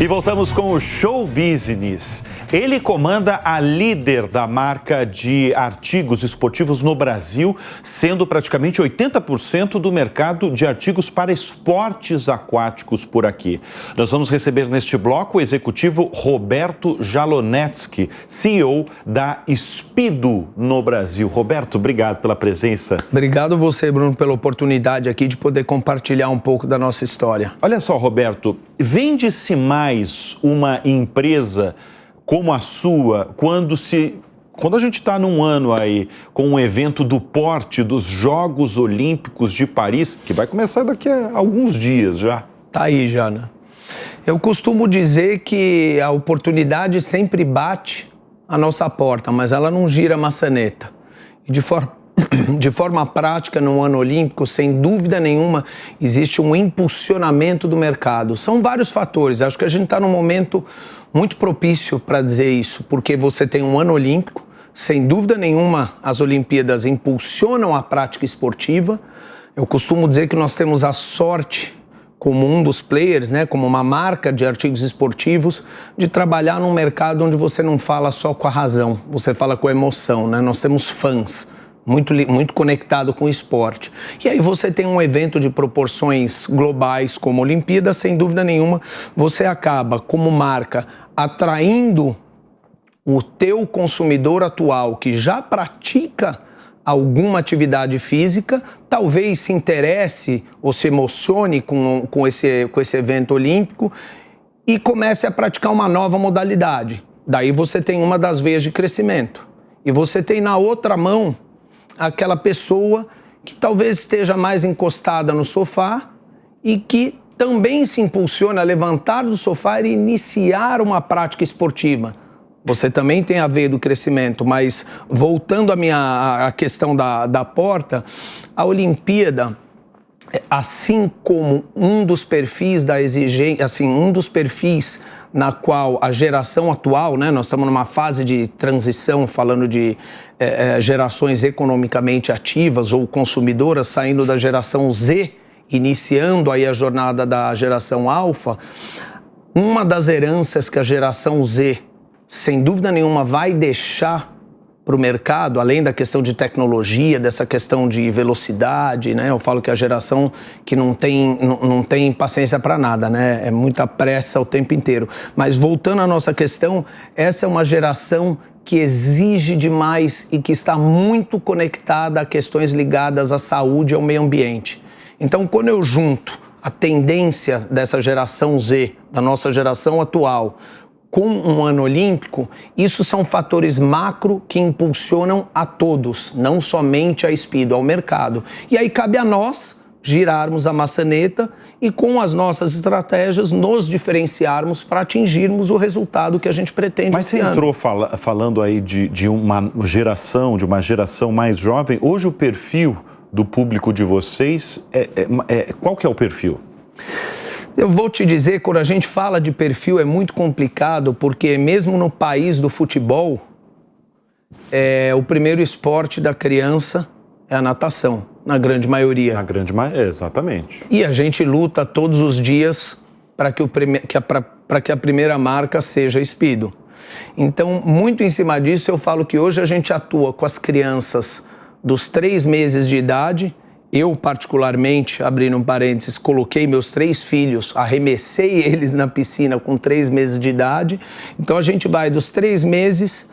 E voltamos com o Show Business. Ele comanda a líder da marca de artigos esportivos no Brasil, sendo praticamente 80% do mercado de artigos para esportes aquáticos por aqui. Nós vamos receber neste bloco o executivo Roberto Jalonetsky, CEO da Speedo no Brasil. Roberto, obrigado pela presença. Obrigado você, Bruno, pela oportunidade aqui de poder compartilhar um pouco da nossa história. Olha só, Roberto, vende-se mais uma empresa como a sua quando a gente está num ano aí com um evento do porte dos Jogos Olímpicos de Paris, que vai começar daqui a alguns dias já? Tá aí, Jana. Eu costumo dizer que a oportunidade sempre bate à nossa porta, mas ela não gira a maçaneta. E de forma prática, no ano olímpico, sem dúvida nenhuma, existe um impulsionamento do mercado. São vários fatores. Acho que a gente está num momento muito propício para dizer isso, porque você tem um ano olímpico, sem dúvida nenhuma, as Olimpíadas impulsionam a prática esportiva. Eu costumo dizer que nós temos a sorte, como um dos players, né, como uma marca de artigos esportivos, de trabalhar num mercado onde você não fala só com a razão, você fala com a emoção, né? Nós temos fãs. Muito conectado com o esporte. E aí você tem um evento de proporções globais como a Olimpíada, sem dúvida nenhuma, você acaba, como marca, atraindo o teu consumidor atual que já pratica alguma atividade física, talvez se interesse ou se emocione com esse evento olímpico e comece a praticar uma nova modalidade. Daí você tem uma das veias de crescimento. E você tem na outra mão aquela pessoa que talvez esteja mais encostada no sofá e que também se impulsiona a levantar do sofá e iniciar uma prática esportiva. Você também tem a veia do crescimento, mas voltando à questão da porta, a Olimpíada, assim como um dos perfis da exigência, assim, um dos perfis na qual a geração atual, né, nós estamos numa fase de transição, falando de gerações economicamente ativas ou consumidoras, saindo da geração Z, iniciando aí a jornada da geração alfa. Uma das heranças que a geração Z, sem dúvida nenhuma, vai deixar para o mercado, além da questão de tecnologia, dessa questão de velocidade, né? Eu falo que a geração que não tem paciência para nada, né? É muita pressa o tempo inteiro. Mas voltando à nossa questão, essa é uma geração que exige demais e que está muito conectada a questões ligadas à saúde e ao meio ambiente. Então, quando eu junto a tendência dessa geração Z, da nossa geração atual, com um ano olímpico, isso são fatores macro que impulsionam a todos, não somente a Speedo, ao mercado. E aí cabe a nós girarmos a maçaneta e com as nossas estratégias nos diferenciarmos para atingirmos o resultado que a gente pretende. Mas você entrou falando aí de uma geração mais jovem. Hoje o perfil do público de vocês, qual que é o perfil? Eu vou te dizer, quando a gente fala de perfil é muito complicado, porque mesmo no país do futebol, o primeiro esporte da criança é a natação, na grande maioria. Na grande maioria, exatamente. E a gente luta todos os dias para que a primeira marca seja Speedo. Então, muito em cima disso, eu falo que hoje a gente atua com as crianças dos 3 meses de idade. Eu, particularmente, abrindo um parênteses, coloquei meus 3 filhos, arremessei eles na piscina com 3 meses de idade. Então, a gente vai dos 3 meses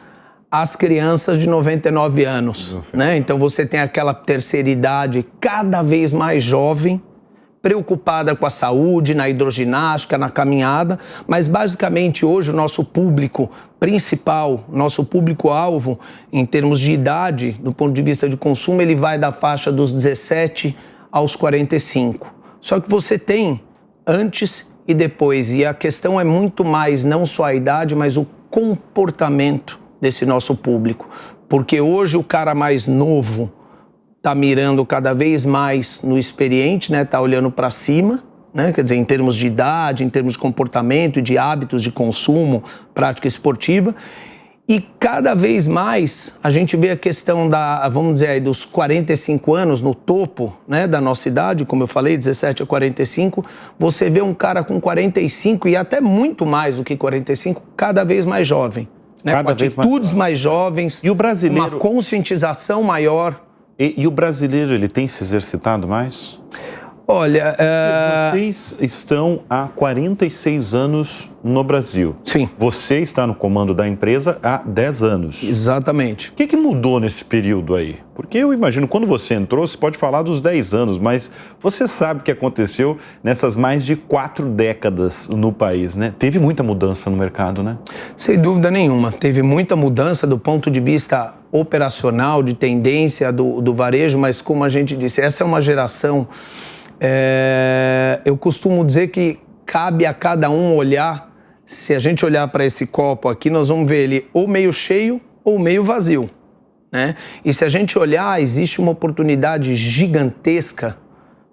às crianças de 99 anos, né? Então, você tem aquela terceira idade cada vez mais jovem, preocupada com a saúde, na hidroginástica, na caminhada, mas basicamente hoje o nosso público principal, nosso público-alvo, em termos de idade, do ponto de vista de consumo, ele vai da faixa dos 17 aos 45. Só que você tem antes e depois, e a questão é muito mais não só a idade, mas o comportamento desse nosso público. Porque hoje o cara mais novo está mirando cada vez mais no experiente, né? Está olhando para cima, né? Quer dizer, em termos de idade, em termos de comportamento e de hábitos de consumo, prática esportiva. E cada vez mais a gente vê a questão vamos dizer aí, dos 45 anos no topo, né, da nossa idade, como eu falei, 17 a 45, você vê um cara com 45 e até muito mais do que 45, cada vez mais jovem. Né, cada com vez atitudes mais jovens, e o brasileiro... uma conscientização maior. E o brasileiro, ele tem se exercitado mais? Olha... Vocês estão há 46 anos no Brasil. Sim. Você está no comando da empresa há 10 anos. Exatamente. O que mudou nesse período aí? Porque eu imagino, quando você entrou, você pode falar dos 10 anos, mas você sabe o que aconteceu nessas mais de 4 décadas no país, né? Teve muita mudança no mercado, né? Sem dúvida nenhuma. Teve muita mudança do ponto de vista operacional, de tendência do varejo, mas como a gente disse, essa é uma geração... eu costumo dizer que cabe a cada um olhar, se a gente olhar para esse copo aqui, nós vamos ver ele ou meio cheio ou meio vazio, né? E se a gente olhar, existe uma oportunidade gigantesca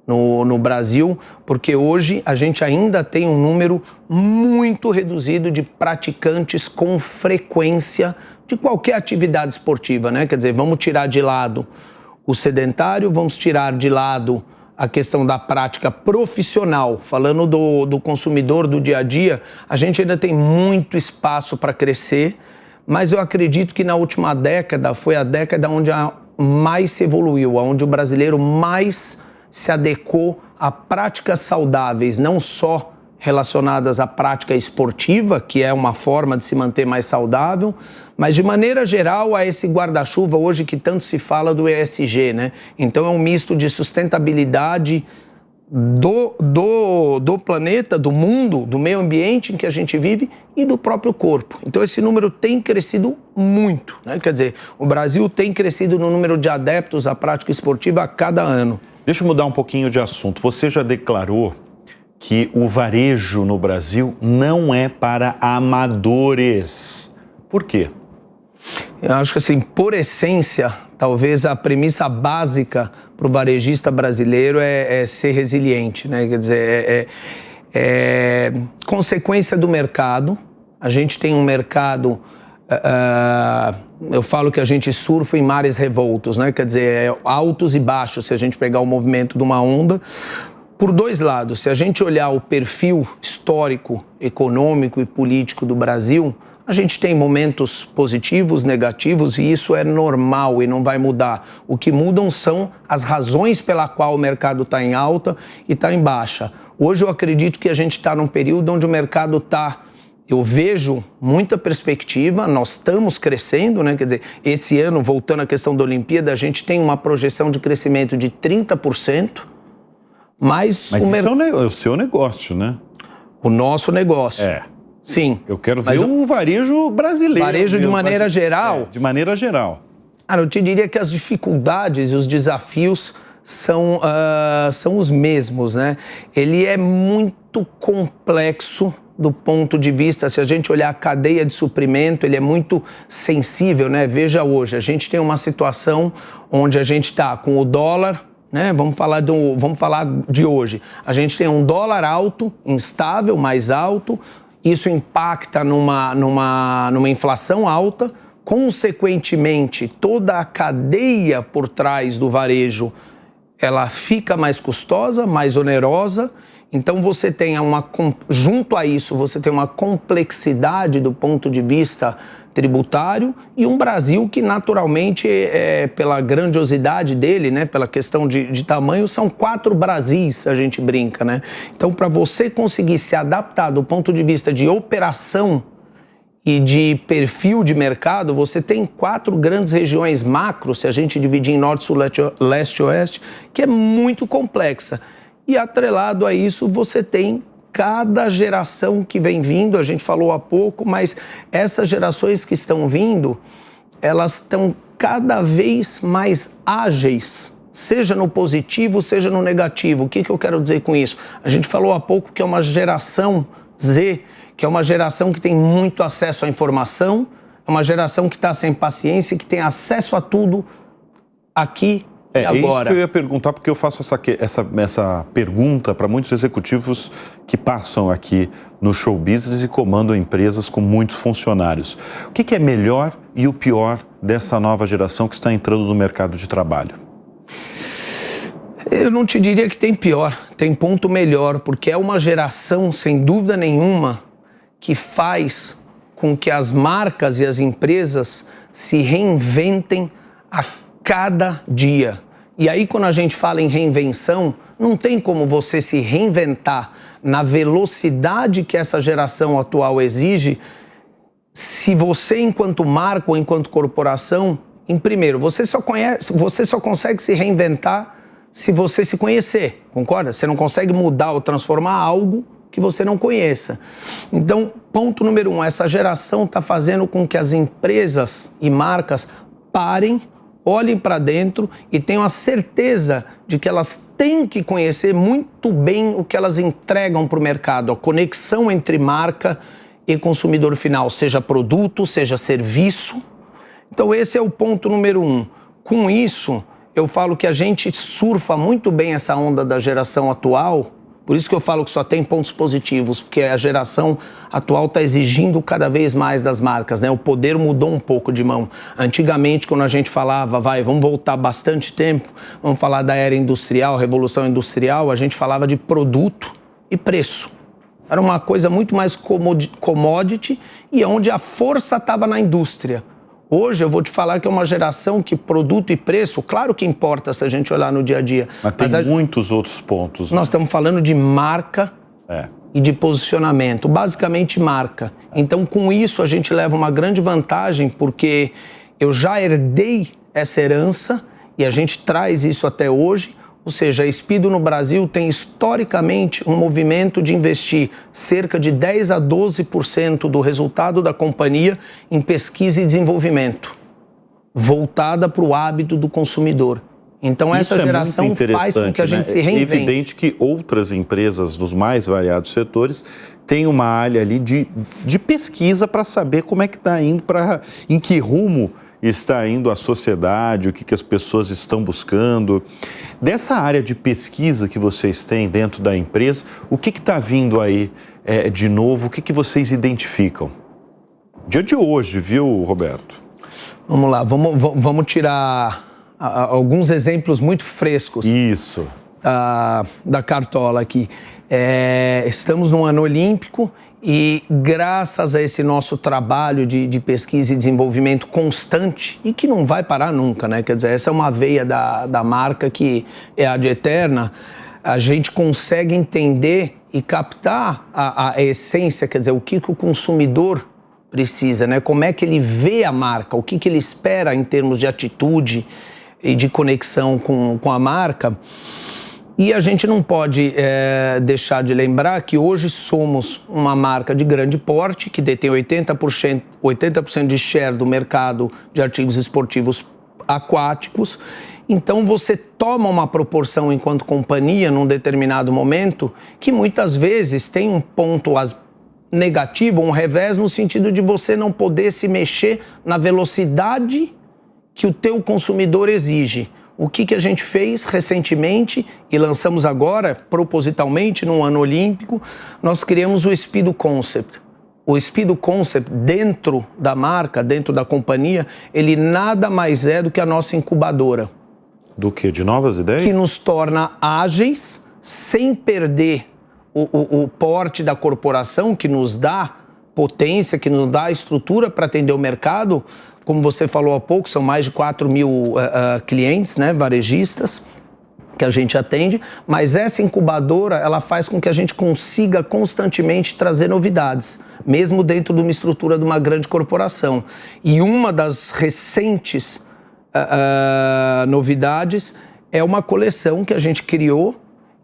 no Brasil, porque hoje a gente ainda tem um número muito reduzido de praticantes com frequência de qualquer atividade esportiva, né? Quer dizer, vamos tirar de lado o sedentário, vamos tirar de lado a questão da prática profissional, falando do consumidor do dia a dia, a gente ainda tem muito espaço para crescer, mas eu acredito que na última década foi a década onde mais se evoluiu, onde o brasileiro mais se adequou a práticas saudáveis, não só relacionadas à prática esportiva, que é uma forma de se manter mais saudável, mas de maneira geral a esse guarda-chuva hoje que tanto se fala do ESG, né? Então é um misto de sustentabilidade do planeta, do mundo, do meio ambiente em que a gente vive e do próprio corpo. Então esse número tem crescido muito, né? Quer dizer, o Brasil tem crescido no número de adeptos à prática esportiva a cada ano. Deixa eu mudar um pouquinho de assunto. Você já declarou que o varejo no Brasil não é para amadores. Por quê? Eu acho que, assim, por essência, talvez a premissa básica para o varejista brasileiro é ser resiliente, né? Quer dizer, consequência do mercado. A gente tem um mercado... eu falo que a gente surfa em mares revoltos, né? Quer dizer, altos e baixos, se a gente pegar o movimento de uma onda. Por dois lados, se a gente olhar o perfil histórico, econômico e político do Brasil, a gente tem momentos positivos, negativos, e isso é normal e não vai mudar. O que mudam são as razões pela qual o mercado está em alta e está em baixa. Hoje eu acredito que a gente está num período onde o mercado está... Eu vejo muita perspectiva, nós estamos crescendo, né? Quer dizer, esse ano, voltando à questão da Olimpíada, a gente tem uma projeção de crescimento de 30%, mas isso é o seu negócio, né? O nosso negócio. Sim. Eu quero ver o varejo brasileiro. Varejo de maneira geral? De maneira geral. Cara, eu te diria que as dificuldades e os desafios são os mesmos, né? Ele é muito complexo do ponto de vista, se a gente olhar a cadeia de suprimento, ele é muito sensível, né? Veja hoje, a gente tem uma situação onde a gente está com o dólar, né? Vamos falar de hoje. A gente tem um dólar alto, instável, mais alto, isso impacta numa inflação alta, consequentemente, toda a cadeia por trás do varejo, ela fica mais custosa, mais onerosa. Então você tem junto a isso, você tem uma complexidade do ponto de vista tributário e um Brasil que naturalmente, pela grandiosidade dele, né, pela questão de tamanho, são 4 Brasis, a gente brinca, né? Então, para você conseguir se adaptar do ponto de vista de operação e de perfil de mercado, você tem 4 grandes regiões macro, se a gente dividir em norte, sul, leste e oeste, que é muito complexa. E atrelado a isso, você tem cada geração que vem vindo, a gente falou há pouco, mas essas gerações que estão vindo, elas estão cada vez mais ágeis, seja no positivo, seja no negativo. O que eu quero dizer com isso? A gente falou há pouco que é uma geração Z, que é uma geração que tem muito acesso à informação, é uma geração que está sem paciência, que tem acesso a tudo aqui É isso que eu ia perguntar, porque eu faço essa pergunta para muitos executivos que passam aqui no show business e comandam empresas com muitos funcionários. O que é melhor e o pior dessa nova geração que está entrando no mercado de trabalho? Eu não te diria que tem pior, tem ponto melhor, porque é uma geração, sem dúvida nenhuma, que faz com que as marcas e as empresas se reinventem a cada dia. E aí, quando a gente fala em reinvenção, não tem como você se reinventar na velocidade que essa geração atual exige, se você, enquanto marca ou enquanto corporação, em primeiro, você só consegue se reinventar se você se conhecer, concorda? Você não consegue mudar ou transformar algo que você não conheça. Então, ponto número 1, essa geração está fazendo com que as empresas e marcas parem, olhem para dentro e tenham a certeza de que elas têm que conhecer muito bem o que elas entregam para o mercado, a conexão entre marca e consumidor final, seja produto, seja serviço. Então esse é o ponto número 1. Com isso, eu falo que a gente surfa muito bem essa onda da geração atual. Por isso que eu falo que só tem pontos positivos, porque a geração atual está exigindo cada vez mais das marcas, né? O poder mudou um pouco de mão. Antigamente, quando a gente falava, vamos voltar bastante tempo, vamos falar da era industrial, revolução industrial, a gente falava de produto e preço. Era uma coisa muito mais commodity e onde a força estava na indústria. Hoje eu vou te falar que é uma geração que produto e preço, claro que importa se a gente olhar no dia a dia. Mas tem muitos outros pontos. Nós estamos falando de marca e de posicionamento, basicamente marca. Então com isso a gente leva uma grande vantagem, porque eu já herdei essa herança e a gente traz isso até hoje. Ou seja, a Speedo no Brasil tem historicamente um movimento de investir cerca de 10 a 12% do resultado da companhia em pesquisa e desenvolvimento, voltada para o hábito do consumidor. Então essa geração faz com que a gente se reinvente. É evidente que outras empresas dos mais variados setores têm uma área ali de pesquisa para saber como é que está indo, em que rumo está indo a sociedade, o que as pessoas estão buscando. Dessa área de pesquisa que vocês têm dentro da empresa, o que está vindo aí de novo? O que vocês identificam? Dia de hoje, viu, Roberto? Vamos lá, vamos tirar alguns exemplos muito frescos. Isso. Da Cartola aqui. Estamos num ano olímpico e graças a esse nosso trabalho de pesquisa e desenvolvimento constante, e que não vai parar nunca, né? Quer dizer, essa é uma veia da marca que é ad eterna, a gente consegue entender e captar a essência, quer dizer, o que o consumidor precisa, né? Como é que ele vê a marca, o que ele espera em termos de atitude e de conexão com a marca. E a gente não pode deixar de lembrar que hoje somos uma marca de grande porte, que detém 80% de share do mercado de artigos esportivos aquáticos. Então você toma uma proporção enquanto companhia num determinado momento que muitas vezes tem um ponto negativo, um revés, no sentido de você não poder se mexer na velocidade que o teu consumidor exige. O que a gente fez recentemente e lançamos agora, propositalmente, num ano olímpico, nós criamos o Speedo Concept. O Speedo Concept, dentro da marca, dentro da companhia, ele nada mais é do que a nossa incubadora. Do quê? De novas ideias? Que nos torna ágeis, sem perder o porte da corporação, que nos dá potência, que nos dá estrutura para atender o mercado. Como você falou há pouco, são mais de 4 mil clientes, né, varejistas, que a gente atende, mas essa incubadora, ela faz com que a gente consiga constantemente trazer novidades, mesmo dentro de uma estrutura de uma grande corporação. E uma das recentes novidades é uma coleção que a gente criou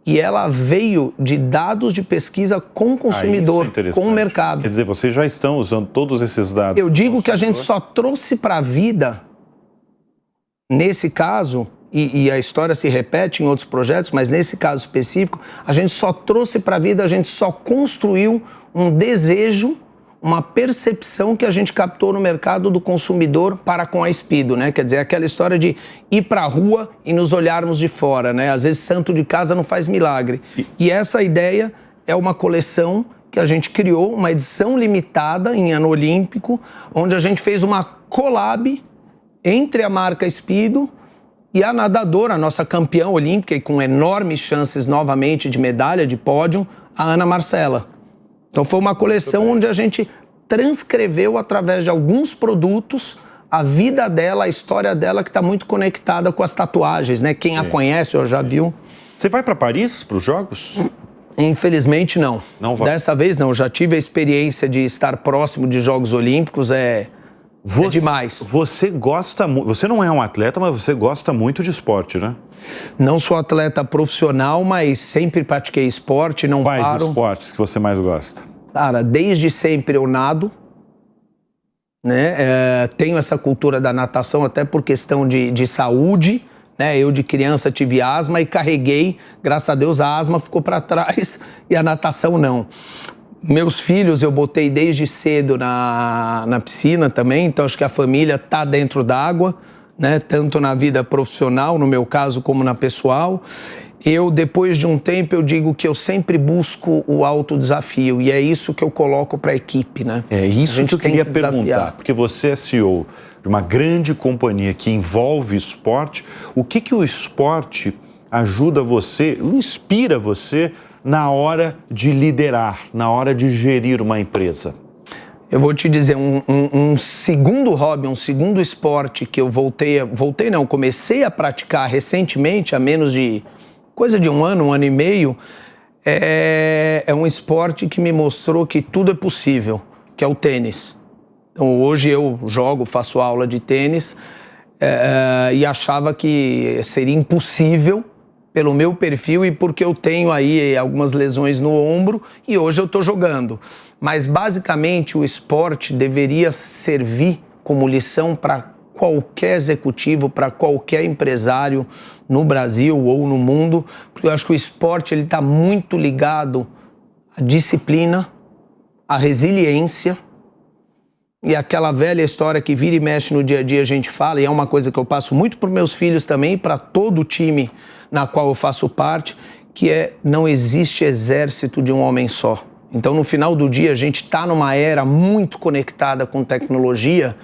e ela veio de dados de pesquisa com o consumidor, com o mercado. Quer dizer, vocês já estão usando todos esses dados. Eu digo que a gente só trouxe para a vida, nesse caso, e a história se repete em outros projetos, mas nesse caso específico, a gente só trouxe para a vida, a gente só construiu um desejo, uma percepção que a gente captou no mercado do consumidor para com a Speedo, né? Quer dizer, aquela história de ir para a rua e nos olharmos de fora, né? Às vezes santo de casa não faz milagre. E essa ideia é uma coleção que a gente criou, uma edição limitada em ano olímpico, onde a gente fez uma collab entre a marca Speedo e a nadadora, a nossa campeã olímpica e com enormes chances novamente de medalha, de pódio, a Ana Marcela. Então foi uma coleção onde a gente transcreveu através de alguns produtos a vida dela, a história dela, que está muito conectada com as tatuagens, né? Quem a conhece ou já viu. Você vai para Paris para os Jogos? Infelizmente não. Não vai. Dessa vez não. Já tive a experiência de estar próximo de Jogos Olímpicos, é demais. Você gosta muito. Você não é um atleta, mas você gosta muito de esporte, né? Não sou atleta profissional, mas sempre pratiquei esporte, não paro. Quais esportes que você mais gosta? Cara, desde sempre eu nado, né? Tenho essa cultura da natação até por questão de saúde, né? Eu de criança tive asma e carreguei, graças a Deus a asma ficou para trás e a natação não. Meus filhos eu botei desde cedo na piscina também, então acho que a família tá dentro d'água, né? Tanto na vida profissional, no meu caso, como na pessoal. Eu, depois de um tempo, eu digo que eu sempre busco o autodesafio e é isso que eu coloco para a equipe, né? É isso que eu queria perguntar, porque você é CEO de uma grande companhia que envolve esporte. O que o esporte ajuda você, inspira você na hora de liderar, na hora de gerir uma empresa? Eu vou te dizer, um segundo hobby, um segundo esporte que eu comecei a praticar recentemente, há menos de coisa de um ano e meio, é um esporte que me mostrou que tudo é possível, que é o tênis. Então hoje eu jogo, faço aula de tênis e achava que seria impossível pelo meu perfil e porque eu tenho aí algumas lesões no ombro e hoje eu estou jogando. Mas basicamente o esporte deveria servir como lição para qualquer executivo, para qualquer empresário no Brasil ou no mundo, porque eu acho que o esporte ele está muito ligado à disciplina, à resiliência e aquela velha história que vira e mexe no dia a dia a gente fala, e é uma coisa que eu passo muito para meus filhos também, para todo o time na qual eu faço parte, que é não existe exército de um homem só. Então, no final do dia, a gente está numa era muito conectada com tecnologia,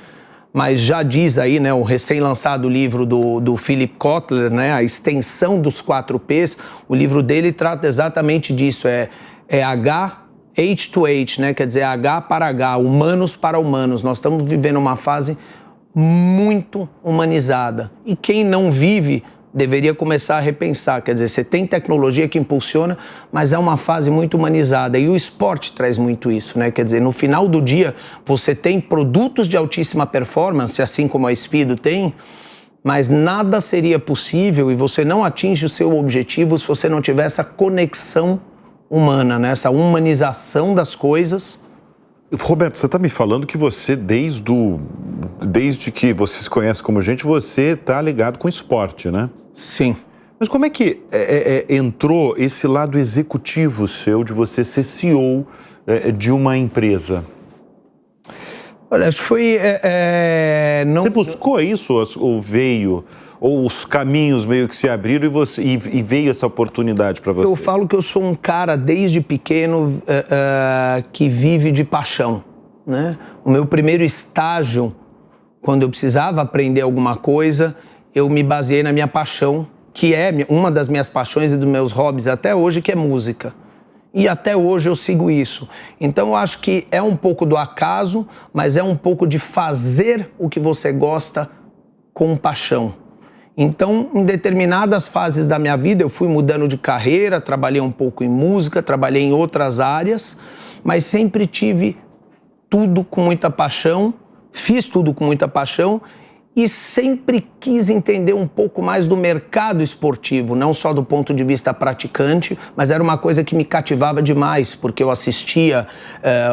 mas já diz aí, né, o recém-lançado livro do Philip Kotler, né, a extensão dos 4 Ps, o livro dele trata exatamente disso, é H to H, né, quer dizer, H para H, humanos para humanos. Nós estamos vivendo uma fase muito humanizada. E quem não vive deveria começar a repensar, quer dizer, você tem tecnologia que impulsiona, mas é uma fase muito humanizada e o esporte traz muito isso, né? Quer dizer, no final do dia você tem produtos de altíssima performance, assim como a Speedo tem, mas nada seria possível e você não atinge o seu objetivo se você não tiver essa conexão humana, né? Essa humanização das coisas. Roberto, você está me falando que você, desde que você se conhece como gente, você está ligado com esporte, né? Sim. Mas como é que entrou esse lado executivo seu de você ser CEO de uma empresa? Olha, acho que foi... Você buscou isso ou veio... Ou os caminhos meio que se abriram e veio essa oportunidade para você? Eu falo que eu sou um cara desde pequeno que vive de paixão, né? O meu primeiro estágio, quando eu precisava aprender alguma coisa, eu me baseei na minha paixão, que é uma das minhas paixões e dos meus hobbies até hoje, que é música. E até hoje eu sigo isso. Então eu acho que é um pouco do acaso, mas é um pouco de fazer o que você gosta com paixão. Então, em determinadas fases da minha vida, eu fui mudando de carreira, trabalhei um pouco em música, trabalhei em outras áreas, mas sempre tive tudo com muita paixão, fiz tudo com muita paixão e sempre quis entender um pouco mais do mercado esportivo, não só do ponto de vista praticante, mas era uma coisa que me cativava demais, porque eu assistia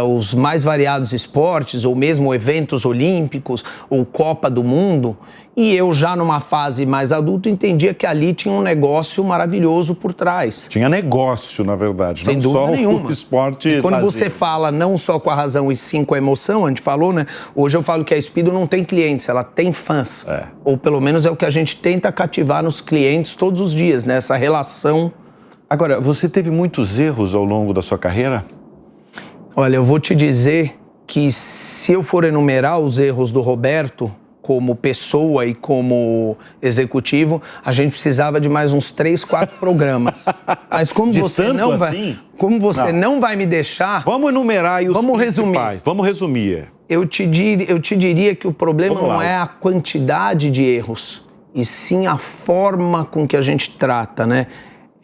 os mais variados esportes, ou mesmo eventos olímpicos, ou Copa do Mundo, E eu já numa fase mais adulta entendia que ali tinha um negócio maravilhoso por trás. Tinha negócio, na verdade, Sem não dúvida só nenhuma. o esporte E quando lazer. você fala não só com a razão e sim com a emoção, a gente falou, né? Hoje eu falo que a Speedo não tem clientes, ela tem fãs. Ou pelo menos é o que a gente tenta cativar nos clientes todos os dias, né? Essa relação. Agora, você teve muitos erros ao longo da sua carreira? Olha, eu vou te dizer que se eu for enumerar os erros do Roberto, como pessoa e como executivo, a gente precisava de mais uns 3, 4 programas. Mas como De você tanto não vai, assim? como você não vai me deixar, Vamos enumerar aí os Vamos principais. resumir. Vamos resumir. eu te diria que o problema Vamos lá. não é a quantidade de erros, e sim a forma com que a gente trata, né?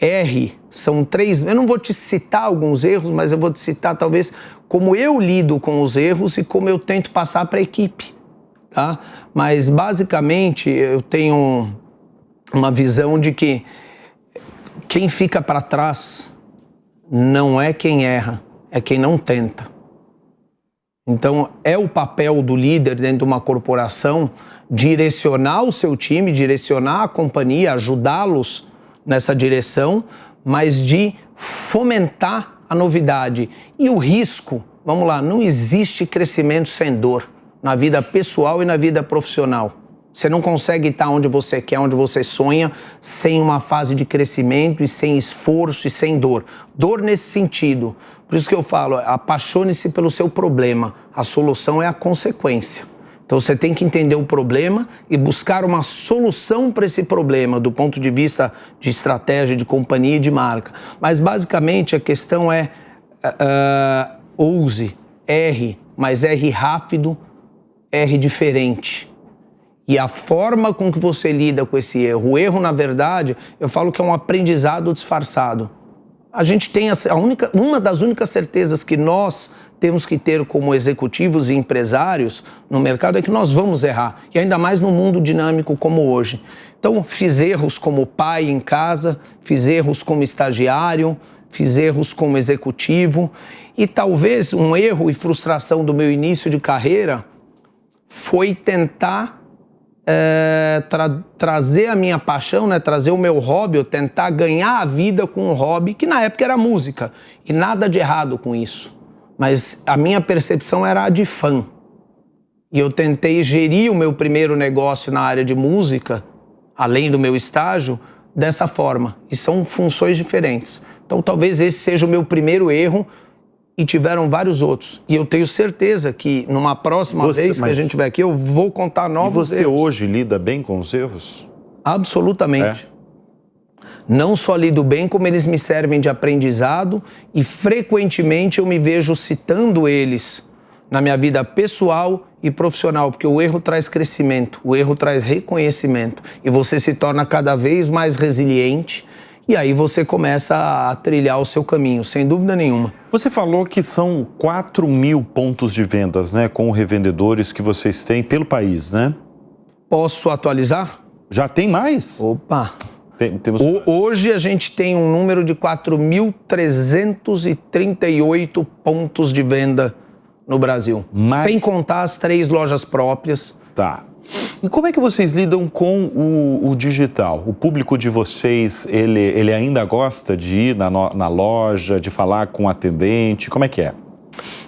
R, são 3, eu não vou te citar alguns erros, mas eu vou te citar talvez como eu lido com os erros e como eu tento passar para a equipe, tá? Mas basicamente eu tenho uma visão de que quem fica para trás não é quem erra, é quem não tenta. Então é o papel do líder dentro de uma corporação direcionar o seu time, direcionar a companhia, ajudá-los nessa direção, mas de fomentar a novidade. E o risco, vamos lá, não existe crescimento sem dor, na vida pessoal e na vida profissional. Você não consegue estar onde você quer, onde você sonha, sem uma fase de crescimento e sem esforço e sem dor. Dor nesse sentido. Por isso que eu falo, apaixone-se pelo seu problema. A solução é a consequência. Então você tem que entender o problema e buscar uma solução para esse problema do ponto de vista de estratégia, de companhia e de marca. Mas basicamente a questão é ouse, erre, mas erre rápido, erre diferente. E a forma com que você lida com esse erro, o erro na verdade, eu falo que é um aprendizado disfarçado. A gente tem uma das únicas certezas que nós temos que ter como executivos e empresários no mercado é que nós vamos errar, e ainda mais num mundo dinâmico como hoje. Então, fiz erros como pai em casa, fiz erros como estagiário, fiz erros como executivo, e talvez um erro e frustração do meu início de carreira foi tentar trazer a minha paixão, né, trazer o meu hobby, eu tentar ganhar a vida com um hobby, que na época era música, e nada de errado com isso. Mas a minha percepção era a de fã. E eu tentei gerir o meu primeiro negócio na área de música, além do meu estágio, dessa forma. E são funções diferentes. Então talvez esse seja o meu primeiro erro, e tiveram vários outros. E eu tenho certeza que numa próxima vez que a gente tiver aqui, eu vou contar novos erros. E você hoje lida bem com os erros? Absolutamente. Não só lido bem, como eles me servem de aprendizado, e frequentemente eu me vejo citando eles na minha vida pessoal e profissional, porque o erro traz crescimento, o erro traz reconhecimento, e você se torna cada vez mais resiliente, e aí você começa a trilhar o seu caminho, sem dúvida nenhuma. Você falou que são 4.000 pontos de vendas, né, com revendedores que vocês têm pelo país, né? Posso atualizar? Já tem mais? Opa! Temos... Hoje a gente tem um número de 4.338 pontos de venda no Brasil, sem contar as 3 lojas próprias. Tá. E como é que vocês lidam com o digital? O público de vocês, ele ainda gosta de ir na loja, de falar com o atendente? Como é que é?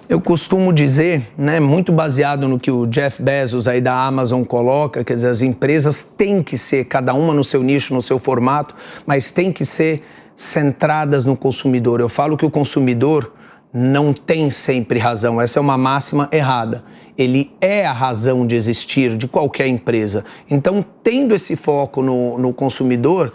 Eu costumo dizer, né, muito baseado no que o Jeff Bezos aí da Amazon coloca, quer dizer, as empresas têm que ser, cada uma no seu nicho, no seu formato, mas têm que ser centradas no consumidor. Eu falo que o consumidor não tem sempre razão, essa é uma máxima errada. Ele é a razão de existir de qualquer empresa. Então, tendo esse foco no consumidor,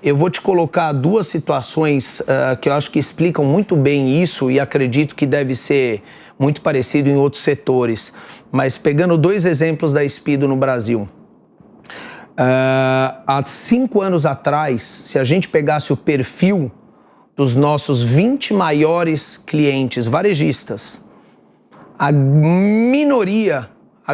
eu vou te colocar 2 situações que eu acho que explicam muito bem isso, e acredito que deve ser muito parecido em outros setores. Mas pegando 2 exemplos da Speedo no Brasil. Há 5 anos atrás, se a gente pegasse o perfil dos nossos 20 maiores clientes varejistas, a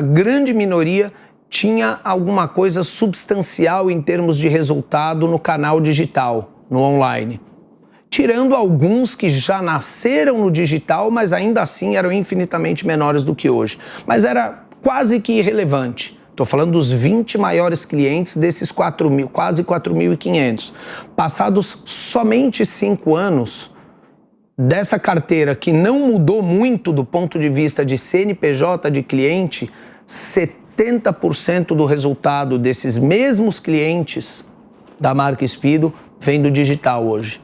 grande minoria tinha alguma coisa substancial em termos de resultado no canal digital, no online. Tirando alguns que já nasceram no digital, mas ainda assim eram infinitamente menores do que hoje. Mas era quase que irrelevante. Estou falando dos 20 maiores clientes desses 4.000, quase 4.500. Passados somente 5 anos dessa carteira, que não mudou muito do ponto de vista de CNPJ de cliente, 70% do resultado desses mesmos clientes da marca Speedo vem do digital hoje.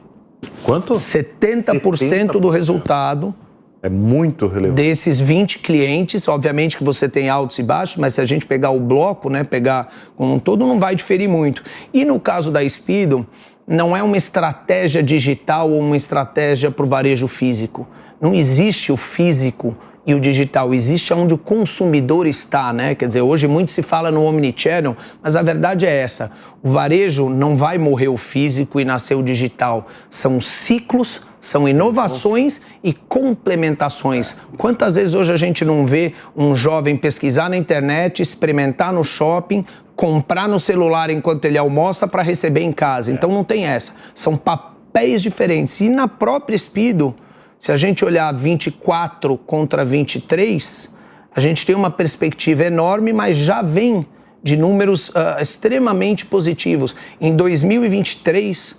Quanto? 70% do resultado é muito relevante. Desses 20 clientes, obviamente que você tem altos e baixos, mas se a gente pegar o bloco, né, pegar como um todo, não vai diferir muito. E no caso da Speedo, não é uma estratégia digital ou uma estratégia para o varejo físico. Não existe o físico e o digital, existe onde o consumidor está, né? Quer dizer, hoje muito se fala no omnichannel, mas a verdade é essa. O varejo não vai morrer o físico e nascer o digital. São ciclos, são inovações e complementações. Quantas vezes hoje a gente não vê um jovem pesquisar na internet, experimentar no shopping, comprar no celular enquanto ele almoça para receber em casa? Então não tem essa. São papéis diferentes. E na própria Speedo, se a gente olhar 24 contra 23, a gente tem uma perspectiva enorme, mas já vem de números extremamente positivos. Em 2023,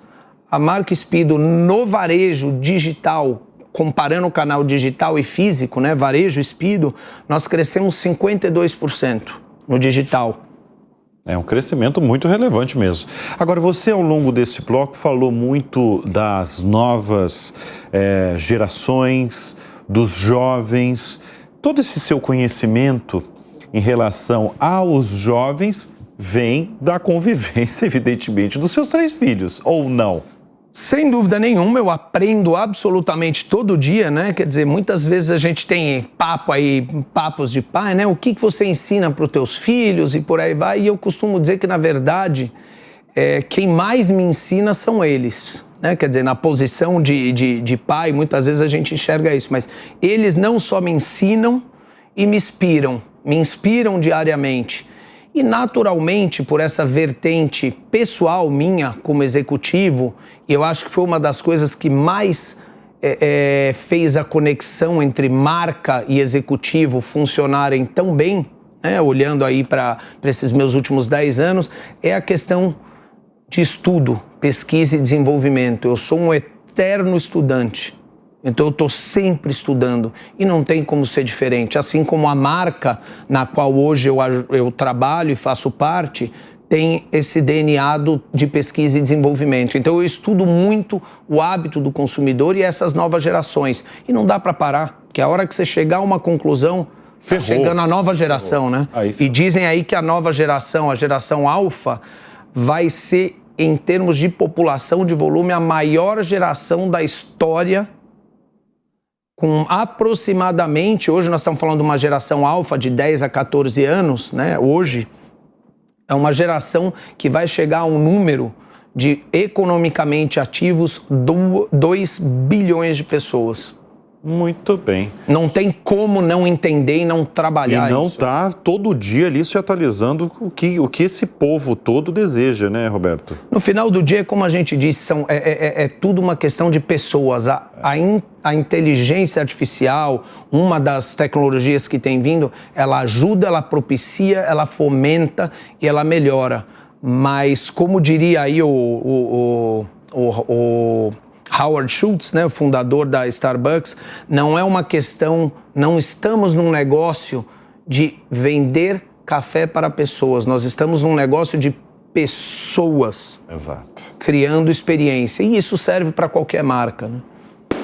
a marca Speedo no varejo digital, comparando o canal digital e físico, né, varejo Speedo, nós crescemos 52% no digital. É um crescimento muito relevante mesmo. Agora, você ao longo desse bloco falou muito das novas gerações, dos jovens. Todo esse seu conhecimento em relação aos jovens vem da convivência, evidentemente, dos seus 3 filhos, ou não? Sem dúvida nenhuma, eu aprendo absolutamente todo dia, né? Quer dizer, muitas vezes a gente tem papos de pai, né? O que você ensina para os teus filhos e por aí vai. E eu costumo dizer que, na verdade, quem mais me ensina são eles, né? Quer dizer, na posição de pai, muitas vezes a gente enxerga isso, mas eles não só me ensinam e me inspiram diariamente. E naturalmente, por essa vertente pessoal minha como executivo, eu acho que foi uma das coisas que mais fez a conexão entre marca e executivo funcionarem tão bem, né, olhando aí para esses meus últimos 10 anos, é a questão de estudo, pesquisa e desenvolvimento. Eu sou um eterno estudante. Então eu estou sempre estudando e não tem como ser diferente. Assim como a marca na qual hoje eu trabalho e faço parte, tem esse DNA de pesquisa e desenvolvimento. Então eu estudo muito o hábito do consumidor e essas novas gerações. E não dá para parar, porque a hora que você chegar a uma conclusão, está chegando a nova geração, né? E dizem aí que a nova geração, a geração alfa, vai ser, em termos de população, de volume, a maior geração da história, com aproximadamente, hoje nós estamos falando de uma geração alfa de 10 a 14 anos, né? Hoje é uma geração que vai chegar a um número de economicamente ativos 2 bilhões de pessoas. Muito bem. Não tem como não entender e não trabalhar isso. E não está todo dia ali se atualizando o que esse povo todo deseja, né, Roberto? No final do dia, como a gente disse, é tudo uma questão de pessoas. A inteligência artificial, uma das tecnologias que tem vindo, ela ajuda, ela propicia, ela fomenta e ela melhora. Mas, como diria aí o Howard Schultz, né, o fundador da Starbucks, não é uma questão, não estamos num negócio de vender café para pessoas, nós estamos num negócio de pessoas. Exato. Criando experiência, e isso serve para qualquer marca, né?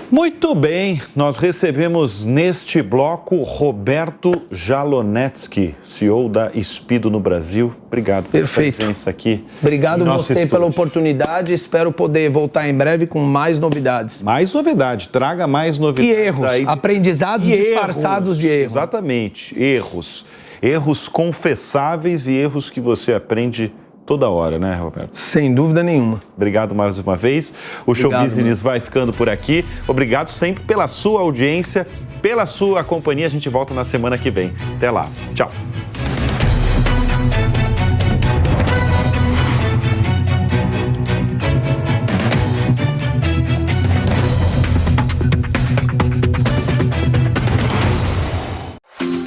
Muito bem, nós recebemos neste bloco Roberto Jalonetsky, CEO da Speedo no Brasil. Obrigado pela presença aqui. Obrigado você pela oportunidade, espero poder voltar em breve com mais novidades. Mais novidade, traga mais novidades. E erros, aí. Aprendizados disfarçados de erros. Exatamente, erros. Erros confessáveis e erros que você aprende toda hora, né, Roberto? Sem dúvida nenhuma. Obrigado mais uma vez. O Show Business vai ficando por aqui. Obrigado sempre pela sua audiência, pela sua companhia. A gente volta na semana que vem. Até lá. Tchau.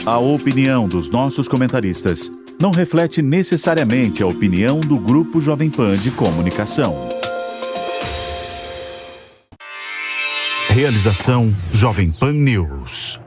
A opinião dos nossos comentaristas não reflete necessariamente a opinião do Grupo Jovem Pan de Comunicação. Realização Jovem Pan News.